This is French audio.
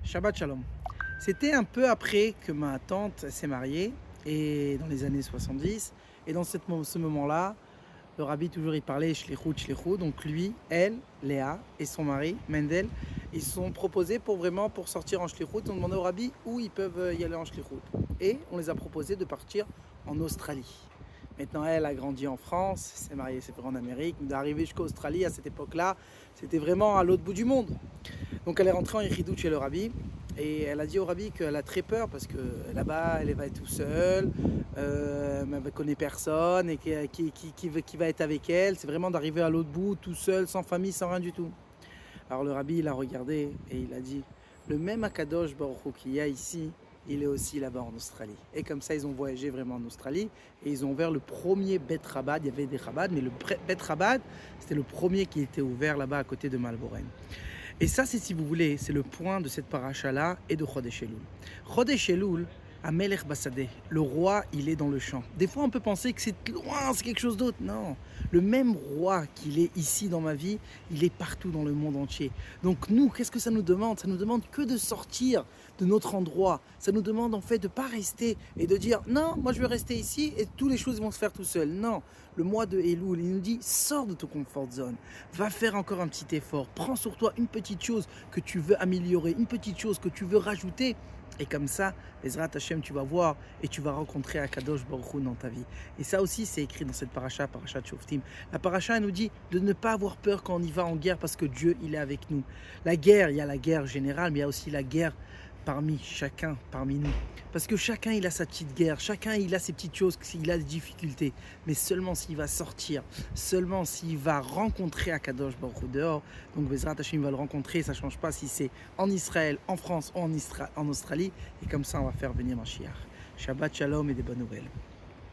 Shabbat Shalom. C'était un peu après que ma tante s'est mariée, et dans les années 70. Et dans ce moment-là, le rabbi toujours il parlait shlichut. Donc lui, elle, Léa et son mari, Mendel, ils se sont proposés pour sortir en shlichut. On demandait au rabbi où ils peuvent y aller en shlichut. Et on les a proposé de partir en Australie. Maintenant, elle a grandi en France, s'est mariée, s'est fait en Amérique. D'arriver jusqu'à Australie à cette époque-là, c'était vraiment à l'autre bout du monde. Donc elle est rentrée en Ichidut chez le rabbi et elle a dit au rabbi qu'elle a très peur parce que là-bas elle va être toute seule, elle ne connaît personne et qui va être avec elle. C'est vraiment d'arriver à l'autre bout tout seul, sans famille, sans rien du tout. Alors le rabbi il a regardé et il a dit le même Akadosh Baruch Hu qu'il y a ici, il est aussi là-bas en Australie. Et comme ça, ils ont voyagé vraiment en Australie et ils ont ouvert le premier Bet Chabad. Il y avait des Chabad, mais le Bet Chabad, c'était le premier qui était ouvert là-bas à côté de Malboren. Et ça, c'est, si vous voulez, c'est le point de cette paracha-là et de Chodesh Elul. Chodesh Elul, Amelech Basadeh, le roi, il est dans le champ. Des fois, on peut penser que c'est loin, c'est quelque chose d'autre. Non, le même roi qu'il est ici dans ma vie, il est partout dans le monde entier. Donc nous, qu'est-ce que ça nous demande? Ça nous demande que de sortir de notre endroit. Ça nous demande en fait de ne pas rester et de dire non, moi je vais rester ici et toutes les choses vont se faire tout seul. Non, le mois de Elul, il nous dit sors de ton comfort zone, va faire encore un petit effort, prends sur toi une petite chose que tu veux améliorer, une petite chose que tu veux rajouter. Et comme ça, Bezrat Hashem, tu vas voir et tu vas rencontrer Akadosh Baruch Hu dans ta vie. Et ça aussi, c'est écrit dans cette paracha Shoftim. La paracha, elle nous dit de ne pas avoir peur quand on y va en guerre parce que Dieu, il est avec nous. La guerre, il y a la guerre générale, mais il y a aussi la guerre parmi chacun, parmi nous. Parce que chacun, il a sa petite guerre, chacun, il a ses petites choses, il a des difficultés. Mais seulement s'il va sortir, seulement s'il va rencontrer Akadosh Baruch Hu dehors, donc Bezrat Hashem va le rencontrer, ça ne change pas si c'est en Israël, en France ou en Australie. Et comme ça, on va faire venir Mashiach. Shabbat Shalom et des bonnes nouvelles.